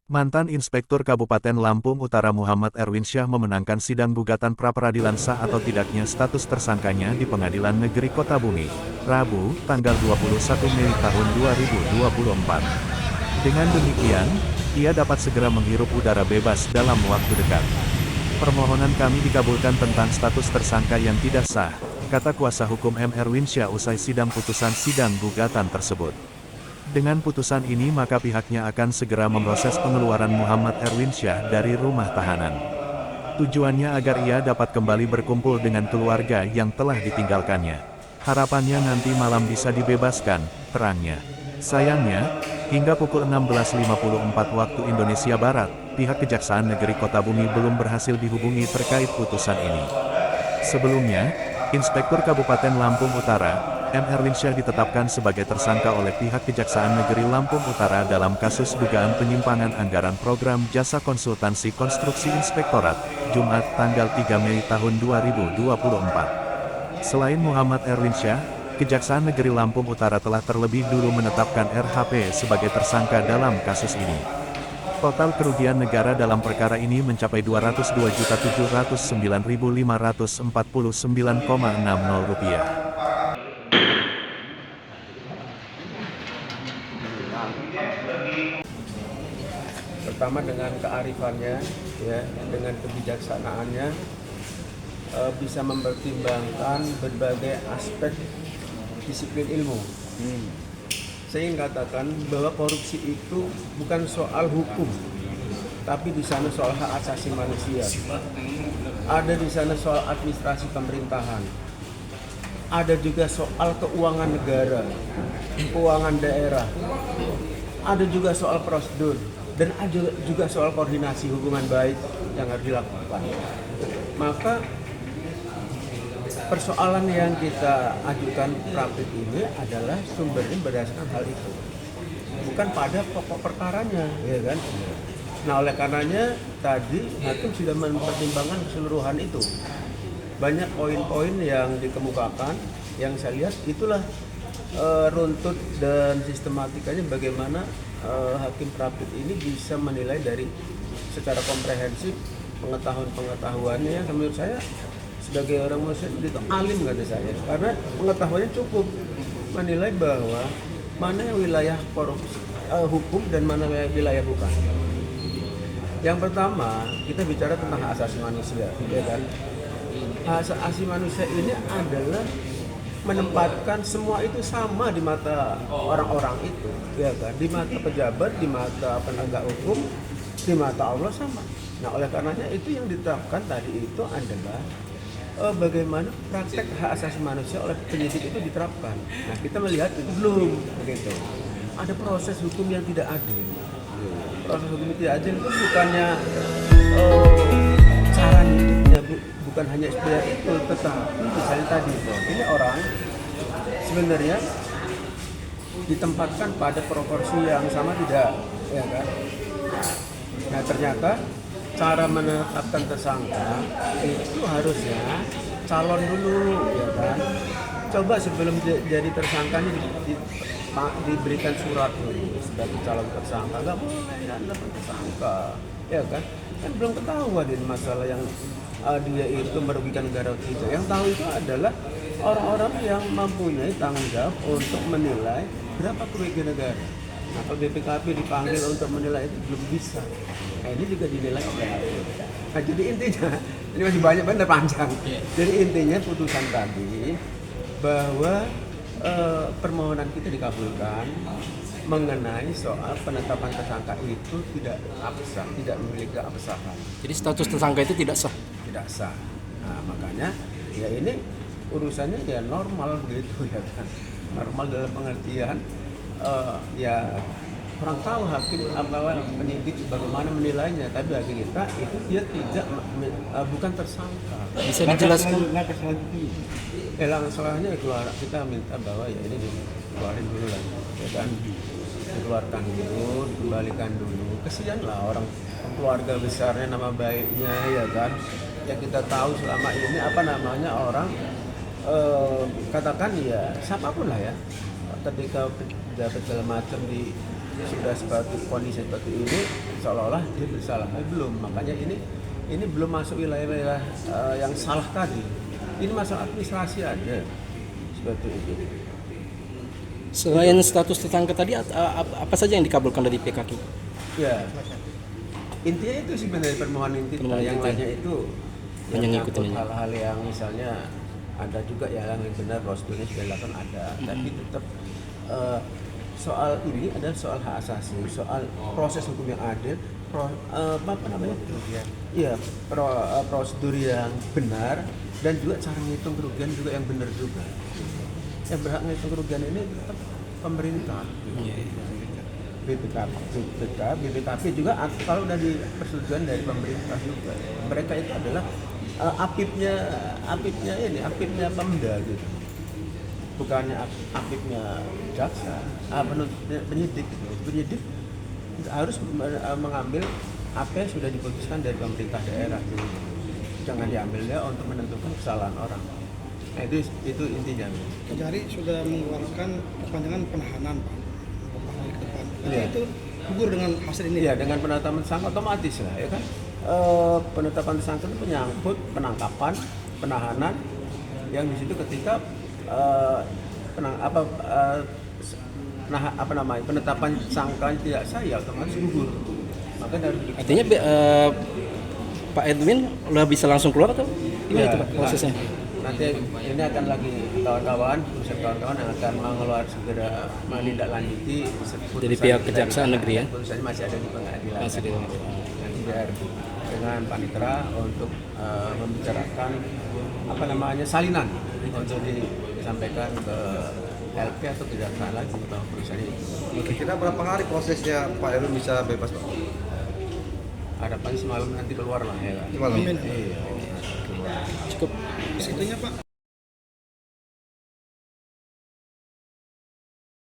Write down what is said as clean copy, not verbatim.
Mantan Inspektur Kabupaten Lampung Utara Muhammad Erwinsyah memenangkan sidang gugatan pra-peradilan sah atau tidaknya status tersangkanya di Pengadilan Negeri Kota Bumi, Rabu, tanggal 21 Mei tahun 2024. Dengan demikian, ia dapat segera menghirup udara bebas dalam waktu dekat. Permohonan kami dikabulkan tentang status tersangka yang tidak sah, kata kuasa hukum M. Erwinsyah usai sidang putusan sidang gugatan tersebut. Dengan putusan ini maka pihaknya akan segera memproses pengeluaran Muhammad Erwinsyah dari rumah tahanan. Tujuannya agar ia dapat kembali berkumpul dengan keluarga yang telah ditinggalkannya. Harapannya nanti malam bisa dibebaskan, terangnya. Sayangnya, hingga pukul 16.54 waktu Indonesia Barat, pihak Kejaksaan Negeri Kota Bumi belum berhasil dihubungi terkait putusan ini. Sebelumnya, Inspektur Kabupaten Lampung Utara, M. Erwinsyah ditetapkan sebagai tersangka oleh pihak Kejaksaan Negeri Lampung Utara dalam kasus dugaan penyimpangan anggaran program jasa konsultansi konstruksi Inspektorat, Jumat tanggal 3 Mei tahun 2024. Selain Muhammad Erwinsyah, Kejaksaan Negeri Lampung Utara telah terlebih dulu menetapkan RHP sebagai tersangka dalam kasus ini. Total kerugian negara dalam perkara ini mencapai Rp202.709.549,60. Pertama dengan kearifannya, ya, dengan kebijaksanaannya, bisa mempertimbangkan berbagai aspek disiplin ilmu. Saya ingin katakan bahwa korupsi itu bukan soal hukum, tapi di sana soal hak asasi manusia. Ada di sana soal administrasi pemerintahan. Ada juga soal keuangan negara, keuangan daerah. Ada juga soal prosedur, dan ada juga soal koordinasi hubungan baik yang harus dilakukan. Maka persoalan yang kita ajukan pra-pid ini adalah sumbernya berdasarkan hal itu, bukan pada pokok perkaranya, ya kan? Nah, oleh karenanya tadi hakim sudah mempertimbangkan keseluruhan itu. Banyak poin-poin yang dikemukakan, yang saya lihat itulah runtut dan sistematikanya bagaimana hakim pra-pid ini bisa menilai dari secara komprehensif pengetahuan-pengetahuannya. Menurut saya sebagai orang muslim itu alim kata saya, karena pengetahuannya cukup menilai bahwa mana yang wilayah korupsi hukum dan mana wilayah bukan. Yang pertama, kita bicara tentang hak asasi manusia, ya kan? Hak asasi manusia ini adalah menempatkan semua itu sama di mata orang-orang itu, ya kan? Di mata pejabat, di mata penegak hukum, di mata Allah sama. Nah, oleh karenanya itu yang ditetapkan tadi itu adalah bagaimana praktek hak asasi manusia oleh penyidik itu diterapkan. Nah, kita melihat itu belum begitu. Ada proses hukum yang tidak adil. Proses hukum yang tidak adil itu bukannya cara hidupnya bukan hanya sekedar itu, tetapi misalnya tadi ini orang sebenarnya ditempatkan pada proporsi yang sama tidak, ya kan? Nah, ternyata cara menetapkan tersangka itu harusnya calon dulu, ya kan? Coba sebelum jadi tersangka ini diberikan surat dulu sebagai calon tersangka, nggak boleh Anda tersangka, ya kan? Kan belum ketahuan ini masalah yang dia itu merugikan negara itu. Yang tahu itu adalah orang-orang yang mempunyai tanggung jawab untuk menilai berapa kerugian negara. Nah, kalau BPKP dipanggil untuk menilai itu belum bisa. Nah, ini juga dinilai oleh hakim. Nah, jadi intinya ini masih banyak benar panjang. Jadi intinya putusan tadi bahwa permohonan kita dikabulkan mengenai soal penetapan tersangka itu tidak absah, tidak memiliki keabsahan. Jadi status tersangka itu tidak sah? Tidak sah. Nah, makanya ya ini urusannya ya normal begitu, ya kan. Normal dalam pengertian ya orang tahu hakim apa penyidik bagaimana menilainya, tapi bagi kita itu dia tidak bukan tersangka. Bisa dijelaskan? Langkah-langkahnya keluar, kita minta bahwa ya ini dikeluarin dulu lah, ya kan, dikeluarkan dulu, dikembalikan dulu. Kesian lah orang keluarga besarnya, nama baiknya, ya kan, yang kita tahu selama ini apa namanya orang katakan ya siapapun lah ya, ketika dapat segala macam sudah seperti kondisi seperti ini seolah-olah dia bersalah. Belum, makanya ini belum masuk wilayah-wilayah yang salah tadi. Ini masalah administrasi aja seperti itu. Selain status tersangka tadi, apa saja yang dikabulkan dari PKK? Ya, intinya itu sebenarnya permohonan inti. Yang lainnya itu yang ngikutin nyangkut aja. hal-hal yang misalnya ada juga ya yang benar prosedurnya sudah dilakukan ada, tapi tetap soal ini adalah soal hak asasi, soal proses hukum yang adil, apa namanya? Iya, prosedur yang benar dan juga cara menghitung kerugian juga yang benar juga. Yang berhak menghitung kerugian ini tetap pemerintah. BPKP juga kalau udah di persetujuan dari pemerintah juga. Mereka itu adalah apipnya Pemda gitu. Bukannya apipnya jaksa, penyidik gitu. Penyidik harus mengambil apa yang sudah diputuskan dari pemerintah daerah gitu. Jangan diambilnya untuk menentukan kesalahan orang. Nah itu intinya. Kejari sudah mengeluarkan perpanjangan penahanan, Pak. Ke depan. Iya. Itu gugur dengan hasil ini. Iya, dengan penetapan tersangka otomatis lah, ya kan? Penetapan tersangka itu menyangkut penangkapan, penahanan, yang di situ ketika penetapan tersangka tidak sah ya otomatis gugur. Maka dari Artinya Pak Edwin udah bisa langsung keluar atau gimana ya, itu Pak prosesnya? Nanti ini akan lagi kawan-kawan yang akan mengeluarkan segera menindaklanjuti Dari pihak Kejaksaan Negeri ya? Putusannya masih ada di pengadilan. Masih di Nanti biar dengan panitera untuk membicarakan salinan untuk disampaikan ke LP atau kejaksaan lagi tentang perusahaan itu. Kira berapa hari prosesnya Pak Erwin bisa bebas, Pak? Harapannya semalam nanti keluar lah ya. Semalam. Iya. Cukup. Situnya, Pak.